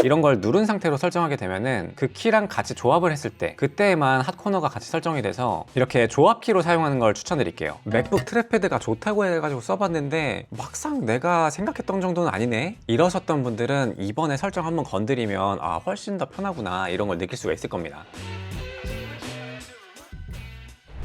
이런 걸 누른 상태로 설정하게 되면은 그 키랑 같이 조합을 했을 때 그때에만 핫코너가 같이 설정이 돼서 이렇게 조합키로 사용하는 걸 추천드릴게요. 맥북 트랙패드가 좋다고 해가지고 써봤는데 막상 내가 생각했던 정도는 아니네 이러셨던 분들은 이번에 설정 한번 건드리면 아 훨씬 더 편하구나 이런 걸 느낄 수가 있을 겁니다.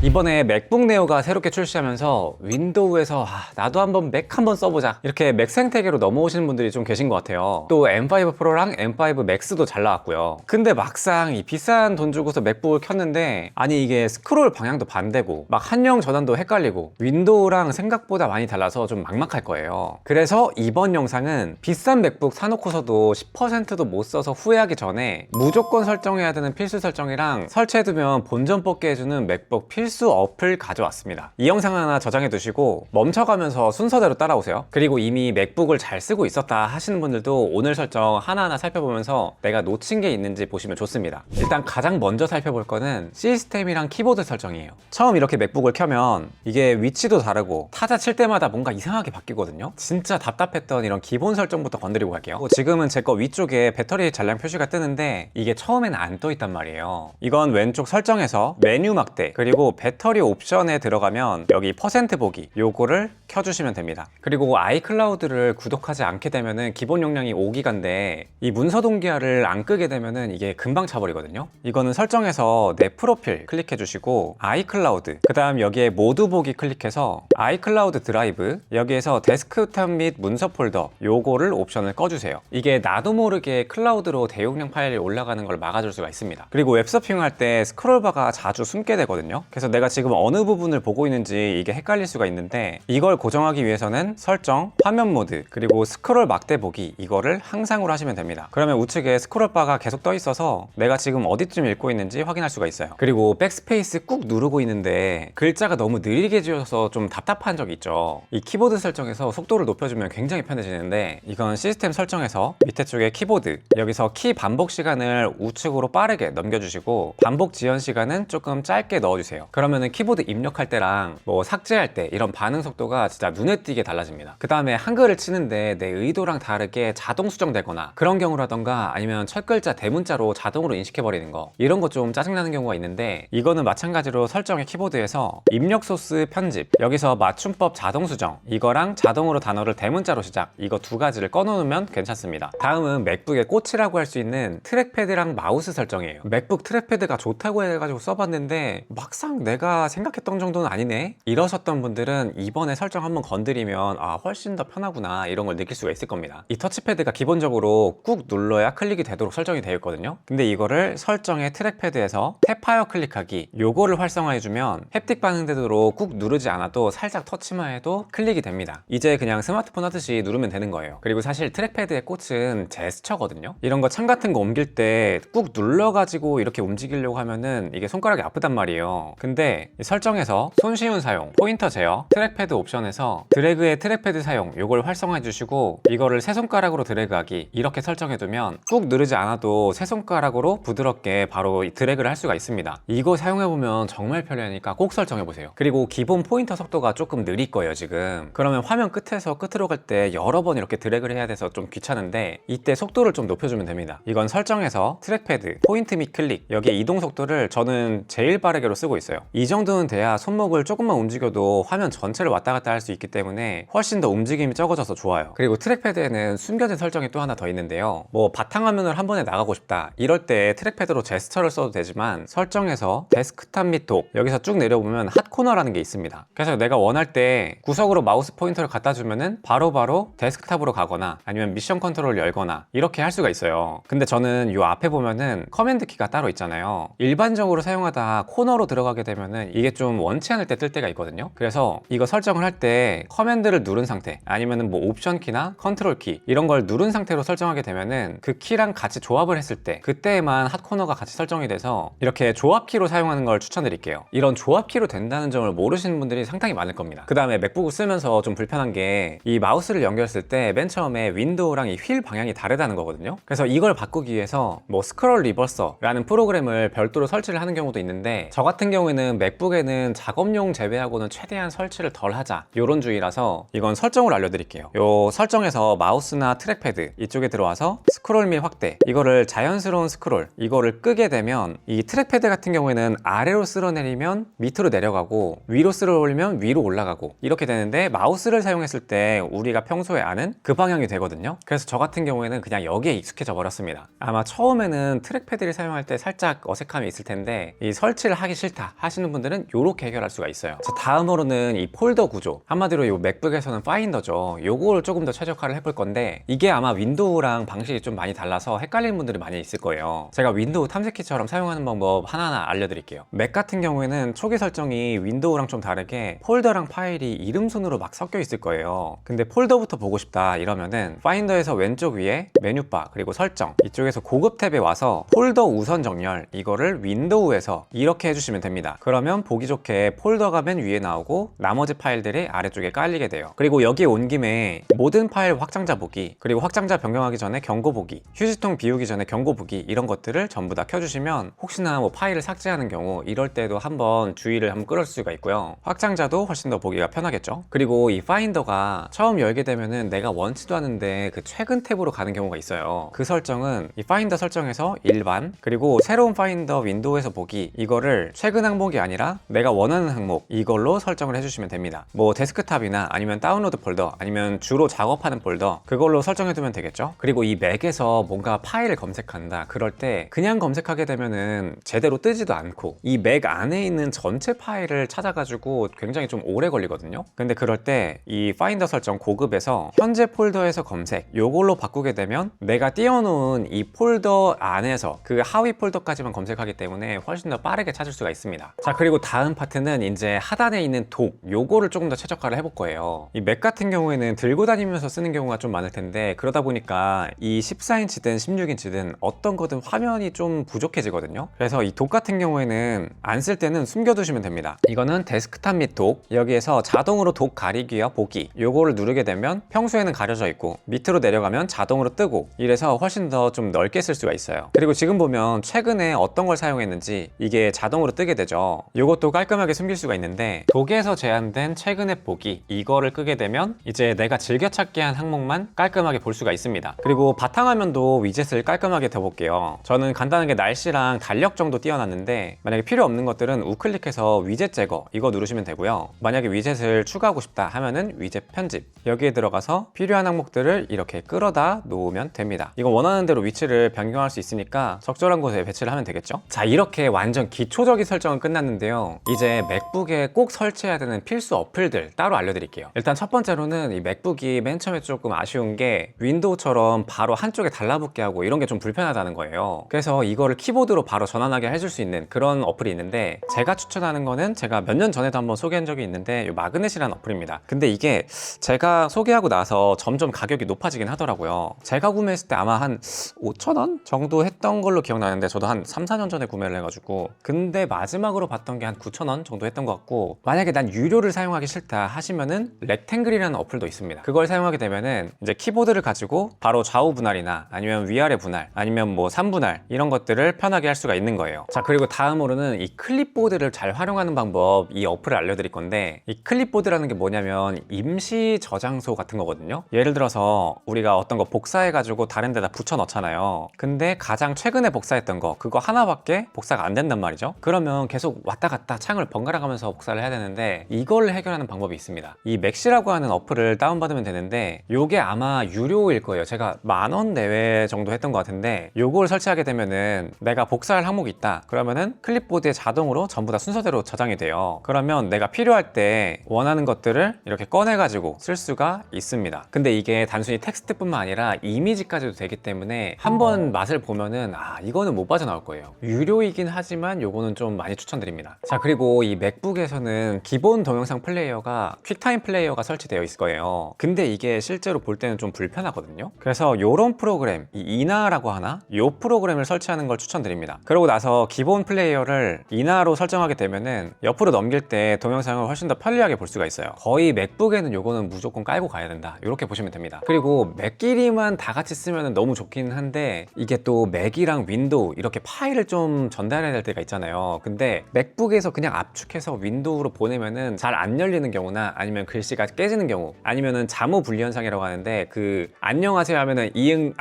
이번에 맥북 네오가 새롭게 출시하면서 윈도우에서 나도 한번 맥 한번 써보자 이렇게 맥 생태계로 넘어오시는 분들이 좀 계신 것 같아요. 또 M5 프로랑 M5 맥스도 잘 나왔고요. 근데 막상 이 비싼 돈 주고서 맥북을 켰는데 아니 이게 스크롤 방향도 반대고 막 한영 전환도 헷갈리고 윈도우랑 생각보다 많이 달라서 좀 막막할 거예요. 그래서 이번 영상은 비싼 맥북 사놓고서도 10%도 못 써서 후회하기 전에 무조건 설정해야 되는 필수 설정이랑 설치해두면 본전 뽑게 해주는 맥북 필수 어플 가져왔습니다. 이 영상 하나 저장해 두시고 멈춰가면서 순서대로 따라오세요. 그리고 이미 맥북을 잘 쓰고 있었다 하시는 분들도 오늘 설정 하나하나 살펴보면서 내가 놓친 게 있는지 보시면 좋습니다. 일단 가장 먼저 살펴볼 거는 시스템이랑 키보드 설정이에요. 처음 이렇게 맥북을 켜면 이게 위치도 다르고 타자 칠 때마다 뭔가 이상하게 바뀌거든요. 진짜 답답했던 이런 기본 설정부터 건드리고 갈게요. 지금은 제 거 위쪽에 배터리 잔량 표시가 뜨는데 이게 처음에는 안 떠 있단 말이에요. 이건 왼쪽 설정에서 메뉴 막대 그리고 배터리 옵션에 들어가면 여기 퍼센트 보기 요거를 켜주시면 됩니다. 그리고 아이클라우드를 구독하지 않게 되면은 기본 용량이 5기가인데 이 문서 동기화를 안 끄게 되면은 이게 금방 차버리거든요. 이거는 설정에서 내 프로필 클릭해 주시고 아이클라우드 그 다음 여기에 모두 보기 클릭해서 아이클라우드 드라이브 여기에서 데스크탑 및 문서 폴더 요거를 옵션을 꺼주세요. 이게 나도 모르게 클라우드로 대용량 파일이 올라가는 걸 막아줄 수가 있습니다. 그리고 웹서핑 할 때 스크롤바가 자주 숨게 되거든요. 그래서 내가 지금 어느 부분을 보고 있는지 이게 헷갈릴 수가 있는데 이걸 고정하기 위해서는 설정, 화면 모드, 그리고 스크롤 막대 보기 이거를 항상으로 하시면 됩니다. 그러면 우측에 스크롤 바가 계속 떠 있어서 내가 지금 어디쯤 읽고 있는지 확인할 수가 있어요. 그리고 백스페이스 꾹 누르고 있는데 글자가 너무 느리게 지어서 좀 답답한 적이 있죠. 이 키보드 설정에서 속도를 높여주면 굉장히 편해지는데 이건 시스템 설정에서 밑에 쪽에 키보드 여기서 키 반복 시간을 우측으로 빠르게 넘겨주시고 반복 지연 시간은 조금 짧게 넣어주세요. 그러면은 키보드 입력할 때랑 뭐 삭제할 때 이런 반응 속도가 진짜 눈에 띄게 달라집니다. 그 다음에 한글을 치는데 내 의도랑 다르게 자동 수정되거나 그런 경우라던가 아니면 첫 글자 대문자로 자동으로 인식해버리는 거 이런 거 좀 짜증나는 경우가 있는데 이거는 마찬가지로 설정의 키보드에서 입력 소스 편집 여기서 맞춤법 자동 수정 이거랑 자동으로 단어를 대문자로 시작 이거 두 가지를 꺼놓으면 괜찮습니다. 다음은 맥북의 꽃이라고 할 수 있는 트랙패드랑 마우스 설정이에요. 맥북 트랙패드가 좋다고 해가지고 써봤는데 막상 내가 생각했던 정도는 아니네 이러셨던 분들은 이번에 설정 한번 건드리면 아 훨씬 더 편하구나 이런 걸 느낄 수가 있을 겁니다. 이 터치패드가 기본적으로 꾹 눌러야 클릭이 되도록 설정이 되어 있거든요. 근데 이거를 설정의 트랙패드에서 탭하여 클릭하기 요거를 활성화해주면 햅틱 반응되도록 꾹 누르지 않아도 살짝 터치만 해도 클릭이 됩니다. 이제 그냥 스마트폰 하듯이 누르면 되는 거예요. 그리고 사실 트랙패드의 꽃은 제스처거든요. 이런 거 창 같은 거 옮길 때 꾹 눌러가지고 이렇게 움직이려고 하면은 이게 손가락이 아프단 말이에요. 근데 설정에서 손쉬운 사용, 포인터 제어, 트랙패드 옵션에서 드래그의 트랙패드 사용 요걸 활성화해 주시고 이거를 세 손가락으로 드래그하기 이렇게 설정해 두면 꾹 누르지 않아도 세 손가락으로 부드럽게 바로 드래그를 할 수가 있습니다. 이거 사용해 보면 정말 편리하니까 꼭 설정해 보세요. 그리고 기본 포인터 속도가 조금 느릴 거예요 지금. 그러면 화면 끝에서 끝으로 갈 때 여러 번 이렇게 드래그를 해야 돼서 좀 귀찮은데 이때 속도를 좀 높여주면 됩니다. 이건 설정에서 트랙패드, 포인트 및 클릭 여기에 이동 속도를 저는 제일 빠르게로 쓰고 있어요. 이 정도는 돼야 손목을 조금만 움직여도 화면 전체를 왔다 갔다 할 수 있기 때문에 훨씬 더 움직임이 적어져서 좋아요. 그리고 트랙패드에는 숨겨진 설정이 또 하나 더 있는데요. 뭐 바탕화면을 한 번에 나가고 싶다 이럴 때 트랙패드로 제스처를 써도 되지만 설정에서 데스크탑 및 톡 여기서 쭉 내려보면 핫코너라는 게 있습니다. 그래서 내가 원할 때 구석으로 마우스 포인터를 갖다 주면은 바로바로 데스크탑으로 가거나 아니면 미션 컨트롤을 열거나 이렇게 할 수가 있어요. 근데 저는 이 앞에 보면은 커맨드 키가 따로 있잖아요. 일반적으로 사용하다 코너로 들어가게 되면은 이게 좀 원치 않을 때 뜰 때가 있거든요. 그래서 이거 설정을 할 때 커맨드를 누른 상태 아니면은 뭐 옵션 키나 컨트롤 키 이런 걸 누른 상태로 설정하게 되면은 그 키랑 같이 조합을 했을 때 그때에만 핫코너가 같이 설정이 돼서 이렇게 조합 키로 사용하는 걸 추천드릴게요. 이런 조합 키로 된다는 점을 모르시는 분들이 상당히 많을 겁니다. 그 다음에 맥북을 쓰면서 좀 불편한 게 이 마우스를 연결했을 때 맨 처음에 윈도우랑 이 휠 방향이 다르다는 거거든요. 그래서 이걸 바꾸기 위해서 뭐 스크롤 리버서라는 프로그램을 별도로 설치를 하는 경우도 있는데 저 같은 경우에는 왜냐면은 맥북에는 작업용 제외하고는 최대한 설치를 덜 하자 요런 주의라서 이건 설정을 알려드릴게요. 요 설정에서 마우스나 트랙패드 이쪽에 들어와서 스크롤 및 확대, 이거를 자연스러운 스크롤 이거를 끄게 되면 이 트랙패드 같은 경우에는 아래로 쓸어내리면 밑으로 내려가고 위로 쓸어올리면 위로 올라가고 이렇게 되는데, 마우스를 사용했을 때 우리가 평소에 아는 그 방향이 되거든요. 그래서 저 같은 경우에는 그냥 여기에 익숙해져 버렸습니다. 아마 처음에는 트랙패드를 사용할 때 살짝 어색함이 있을 텐데 이 설치를 하기 싫다 하시는 분들은 이렇게 해결할 수가 있어요. 자, 다음으로는 이 폴더 구조, 한마디로 이 맥북에서는 파인더죠. 요걸 조금 더 최적화를 해볼 건데, 이게 아마 윈도우랑 방식이 좀 많이 달라서 헷갈리는 분들이 많이 있을 거예요. 제가 윈도우 탐색키처럼 사용하는 방법 하나하나 알려드릴게요. 맥 같은 경우에는 초기 설정이 윈도우랑 좀 다르게 폴더랑 파일이 이름 순으로 막 섞여 있을 거예요. 근데 폴더부터 보고 싶다 이러면은 파인더에서 왼쪽 위에 메뉴바 그리고 설정, 이쪽에서 고급 탭에 와서 폴더 우선 정렬, 이거를 윈도우에서 이렇게 해주시면 됩니다. 그러면 보기 좋게 폴더가 맨 위에 나오고 나머지 파일들이 아래쪽에 깔리게 돼요. 그리고 여기 온 김에 모든 파일 확장자 보기, 그리고 확장자 변경하기 전에 경고 보기, 휴지통 비우기 전에 경고 보기, 이런 것들을 전부 다 켜주시면 혹시나 뭐 파일을 삭제하는 경우 이럴 때도 한번 주의를 한번 끌을 수가 있고요. 확장자도 훨씬 더 보기가 편하겠죠. 그리고 이 파인더가 처음 열게 되면은 내가 원치도 않은데 그 최근 탭으로 가는 경우가 있어요. 그 설정은 이 파인더 설정에서 일반, 그리고 새로운 파인더 윈도우에서 보기, 이거를 최근 항목이 아니라 내가 원하는 항목, 이걸로 설정을 해주시면 됩니다. 뭐 데스크탑이나 아니면 다운로드 폴더, 아니면 주로 작업하는 폴더, 그걸로 설정해두면 되겠죠. 그리고 이 맥에서 뭔가 파일을 검색한다 그럴 때 그냥 검색하게 되면은 제대로 뜨지도 않고 이 맥 안에 있는 전체 파일을 찾아가지고 굉장히 좀 오래 걸리거든요. 근데 그럴 때 이 파인더 설정 고급에서 현재 폴더에서 검색, 요걸로 바꾸게 되면 내가 띄워놓은 이 폴더 안에서 그 하위 폴더까지만 검색하기 때문에 훨씬 더 빠르게 찾을 수가 있습니다. 자, 그리고 다음 파트는 이제 하단에 있는 독, 요거를 조금 더 최적화를 해볼 거예요. 이 맥 같은 경우에는 들고 다니면서 쓰는 경우가 좀 많을 텐데, 그러다 보니까 이 14인치든 16인치든 어떤 거든 화면이 좀 부족해지거든요. 그래서 이 독 같은 경우에는 안 쓸 때는 숨겨두시면 됩니다. 이거는 데스크탑 및 독, 여기에서 자동으로 독 가리기와 보기, 요거를 누르게 되면 평소에는 가려져 있고 밑으로 내려가면 자동으로 뜨고, 이래서 훨씬 더 좀 넓게 쓸 수가 있어요. 그리고 지금 보면 최근에 어떤 걸 사용했는지 이게 자동으로 뜨게 되죠. 요것도 깔끔하게 숨길 수가 있는데, 독에서 제한된 최근에 보기, 이거를 끄게 되면 이제 내가 즐겨찾기 한 항목만 깔끔하게 볼 수가 있습니다. 그리고 바탕화면도 위젯을 깔끔하게 둬볼게요. 저는 간단하게 날씨랑 달력 정도 띄워놨는데, 만약에 필요 없는 것들은 우클릭해서 위젯 제거 이거 누르시면 되고요. 만약에 위젯을 추가하고 싶다 하면은 위젯 편집, 여기에 들어가서 필요한 항목들을 이렇게 끌어다 놓으면 됩니다. 이거 원하는 대로 위치를 변경할 수 있으니까 적절한 곳에 배치를 하면 되겠죠. 자, 이렇게 완전 기초적인 설정은 끝났는데요. 이제 맥북에 꼭 설치해야 되는 필수 어플들 따로 알려드릴게요. 일단 첫 번째로는 이 맥북이 맨 처음에 조금 아쉬운 게 윈도우처럼 바로 한쪽에 달라붙게 하고 이런 게 좀 불편하다는 거예요. 그래서 이거를 키보드로 바로 전환하게 해줄 수 있는 그런 어플이 있는데, 제가 추천하는 거는 제가 몇 년 전에도 한번 소개한 적이 있는데 이 마그넷이라는 어플입니다. 근데 이게 제가 소개하고 나서 점점 가격이 높아지긴 하더라고요. 제가 구매했을 때 아마 한 5,000원 정도 했던 걸로 기억나는데, 저도 한 3, 4년 전에 구매를 해가지고, 근데 마지막으로 봤던 게 한 9,000원 정도 했던 것 같고, 만약에 난 유료를 사용하기 싫다 하시면은 렉탱글이라는 어플도 있습니다. 그걸 사용하게 되면은 이제 키보드를 가지고 바로 좌우 분할이나 아니면 위아래 분할, 아니면 뭐 3분할 이런 것들을 편하게 할 수가 있는 거예요. 자, 그리고 다음으로는 이 클립보드를 잘 활용하는 방법, 이 어플을 알려드릴 건데, 이 클립보드라는 게 뭐냐면 임시 저장소 같은 거거든요. 예를 들어서 우리가 어떤 거 복사해가지고 다른 데다 붙여 넣잖아요. 근데 가장 최근에 복사했던 거, 그거 하나밖에 복사가 안 된단 말이죠. 그러면 계속 왔다 갔다 창을 번갈아 가면서 복사를 해야 되는데, 이걸 해결하는 방법이 있습니다. 이 맥시라고 하는 어플을 다운받으면 되는데, 요게 아마 유료일 거예요. 제가 10,000원 내외 정도 했던 것 같은데, 요걸 설치하게 되면은 내가 복사할 항목이 있다 그러면은 클립보드에 자동으로 전부 다 순서대로 저장이 돼요. 그러면 내가 필요할 때 원하는 것들을 이렇게 꺼내가지고 쓸 수가 있습니다. 근데 이게 단순히 텍스트뿐만 아니라 이미지까지도 되기 때문에 한번 맛을 보면은 이거는 못 빠져나올 거예요. 유료이긴 하지만 요거는 좀 많이 추천드립니다. 자, 그리고 이 맥북에서는 기본 동영상 플레이어가 퀵타임 플레이어가 설치되어 있을 거예요. 근데 이게 실제로 볼 때는 좀 불편하거든요. 그래서 요런 프로그램, 이 이나라고 하나? 요 프로그램을 설치하는 걸 추천드립니다. 그러고 나서 기본 플레이어를 이나로 설정하게 되면은 옆으로 넘길 때 동영상을 훨씬 더 편리하게 볼 수가 있어요. 거의 맥북에는 요거는 무조건 깔고 가야 된다, 이렇게 보시면 됩니다. 그리고 맥끼리만 다 같이 쓰면 너무 좋긴 한데, 이게 또 맥이랑 윈도우 이렇게 파일을 좀 전달해야 될 때가 있잖아요. 근데 맥북에서 그냥 압축해서 윈도우로 보내면은 잘 안 열리는 경우나 아니면 글씨가 깨지는 경우, 아니면은 잠우 분리 현상이라고 하는데 그 안녕하세요 하면은 이응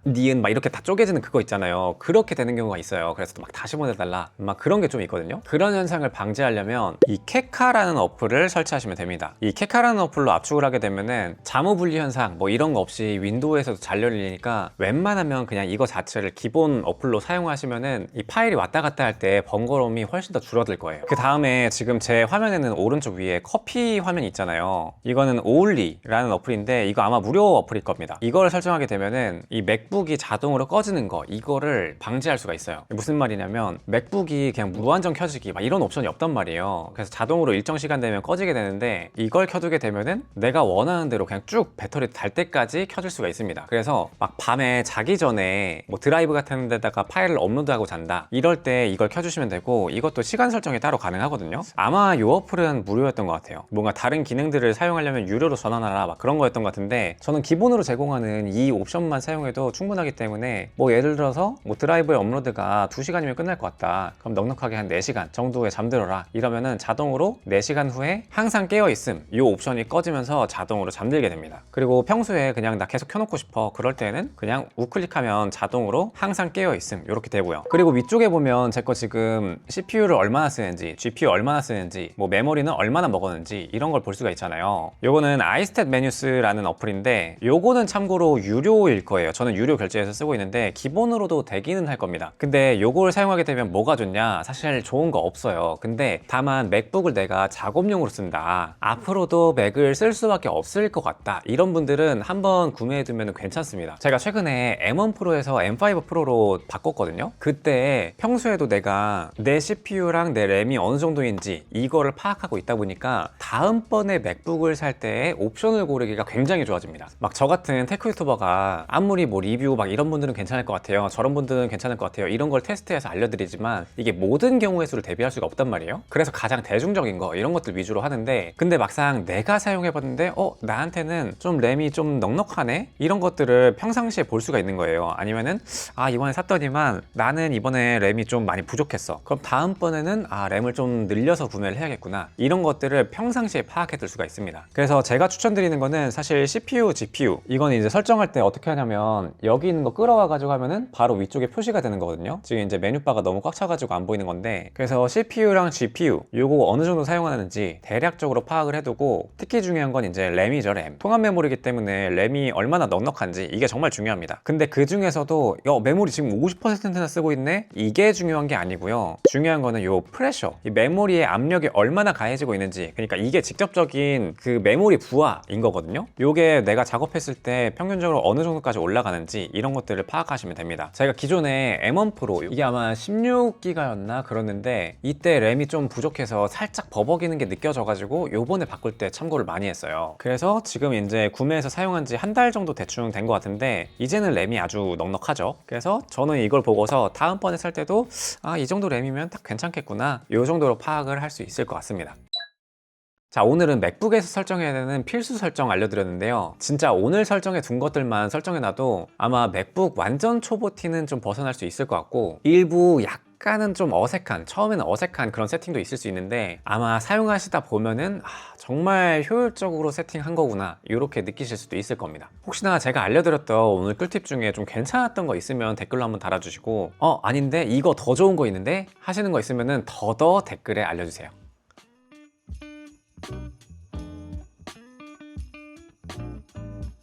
니은 막 이렇게 다 쪼개지는 그거 있잖아요. 그렇게 되는 경우가 있어요. 그래서 또 막 다시 보내달라 막 그런 게 좀 있거든요. 그런 현상을 방지하려면 이 케카라는 어플을 설치하시면 됩니다. 이 케카라는 어플로 압축을 하게 되면은 잠우 분리 현상 뭐 이런 거 없이 윈도우에서도 잘 열리니까 웬만하면 그냥 이거 자체를 기본 어플로 사용하시면은 이 파일이 왔다 갔다 할 때 번거로움이 훨씬 더 줄어들 거예요. 그 다음에 지금 제 화면에는 오른쪽 위에 커피 화면이 있잖아요. 이거는 오울리라는 어플인데 이거 아마 무료 어플일 겁니다. 이걸 설정하게 되면은 이 맥북이 자동으로 꺼지는 거, 이거를 방지할 수가 있어요. 무슨 말이냐면 맥북이 그냥 무한정 켜지기 막 이런 옵션이 없단 말이에요. 그래서 자동으로 일정 시간 되면 꺼지게 되는데 이걸 켜두게 되면은 내가 원하는 대로 그냥 쭉 배터리 달 때까지 켜줄 수가 있습니다. 그래서 막 밤에 자기 전에 뭐 드라이브 같은 데다가 파일을 업로드하고 잔다 이럴 때 이걸 켜주시면 되고, 이것도 시간 설정이 따로 가능하거든요. 아마 이 어플은 무료였던 것 같아요. 뭔가 다른 기능들을 사용하려면 유료로 전환하라 막 그런 거였던 것 같은데, 저는 기본으로 제공하는 이 옵션만 사용해도 충분하기 때문에 뭐 예를 들어서 뭐 드라이브의 업로드가 2시간이면 끝날 것 같다, 그럼 넉넉하게 한 4시간 정도에 잠들어라 이러면은 자동으로 4시간 후에 항상 깨어있음 이 옵션이 꺼지면서 자동으로 잠들게 됩니다. 그리고 평소에 그냥 나 계속 켜놓고 싶어 그럴 때는 그냥 우클릭하면 자동으로 항상 깨어있음 이렇게 되고요. 그리고 위쪽에 보면 제 거 지금 CPU를 얼마나 쓰는지, GPU 얼마나 쓰는지, 뭐 메모리는 얼마나 먹었는지 이런 걸 볼 수가 있잖아요. 요거는 아이스탯 메뉴스라는 어플인데 요거는 참고로 유료일 거예요. 저는 유료 결제해서 쓰고 있는데 기본으로도 되기는 할 겁니다. 근데 요걸 사용하게 되면 뭐가 좋냐, 사실 좋은 거 없어요. 근데 다만 맥북을 내가 작업용으로 쓴다, 앞으로도 맥을 쓸 수밖에 없을 것 같다, 이런 분들은 한번 구매해두면 괜찮습니다. 제가 최근에 M1 프로에서 M5 프로로 바꿨거든요. 그때 평소에도 내가 내 CPU랑 내 램이 어느 정도인지 이거를 파악하고 있다 보니까 다음번에 맥북을 살 때 옵션을 고르기가 굉장히 좋아집니다. 막 저 같은 테크 유튜버가 아무리 뭐 리뷰 막 이런 분들은 괜찮을 것 같아요, 저런 분들은 괜찮을 것 같아요, 이런 걸 테스트해서 알려드리지만 이게 모든 경우의 수를 대비할 수가 없단 말이에요. 그래서 가장 대중적인 거 이런 것들 위주로 하는데, 근데 막상 내가 사용해봤는데 나한테는 좀 램이 좀 넉넉하네, 이런 것들을 평상시에 볼 수가 있는 거예요. 아니면은 이번에 샀더니만 나는 이번에 램이 좀 많이 부족했어, 그럼 다음번에는 램을 좀 늘려서 구매를 해야겠구나, 이런 것들을 평상시에 파악해 둘 수가 있습니다. 그래서 제가 추천드리는 거는 사실 CPU, GPU 이건 이제 설정할 때 어떻게 하냐면 여기 있는 거 끌어와 가지고 하면은 바로 위쪽에 표시가 되는 거거든요. 지금 이제 메뉴바가 너무 꽉 차가지고 안 보이는 건데, 그래서 CPU랑 GPU 요거 어느 정도 사용하는지 대략적으로 파악을 해두고, 특히 중요한 건 이제 램이죠. 램 통합 메모리이기 때문에 램이 얼마나 넉넉한지 이게 정말 중요합니다. 근데 그 중에서도 메모리 지금 50%나 쓰고 있네, 이게 중요한 게 아니고요. 중요한 거는 요 프레셔, 이 메모리의 압력이 얼마나 가해지고 있는지, 그러니까 이게 직접적인 그 메모리 부하인 거거든요. 요게 내가 작업했을 때 평균적으로 어느 정도까지 올라가는지 이런 것들을 파악하시면 됩니다. 제가 기존에 M1 프로 이게 아마 16기가였나 그러는데 이때 램이 좀 부족해서 살짝 버벅이는 게 느껴져가지고 요번에 바꿀 때 참고를 많이 했어요. 그래서 지금 이제 구매해서 사용한 지 한 달 정도 대충 된 것 같은데 이제는 램이 아주 넉넉하죠. 그래서 저는 이걸 보고서 다음번에 살 때도 이 정도 램이면 딱 괜찮겠구나, 요 정도로 파악을 할 수 있을 것 같습니다. 자, 오늘은 맥북에서 설정해야 되는 필수 설정 알려드렸는데요. 진짜 오늘 설정해 둔 것들만 설정해놔도 아마 맥북 완전 초보 티는 좀 벗어날 수 있을 것 같고, 일부 약간은 좀 어색한, 처음에는 어색한 그런 세팅도 있을 수 있는데 아마 사용하시다 보면은 정말 효율적으로 세팅한 거구나 이렇게 느끼실 수도 있을 겁니다. 혹시나 제가 알려드렸던 오늘 꿀팁 중에 좀 괜찮았던 거 있으면 댓글로 한번 달아주시고 아닌데 이거 더 좋은 거 있는데 하시는 거 있으면은 더 댓글에 알려주세요.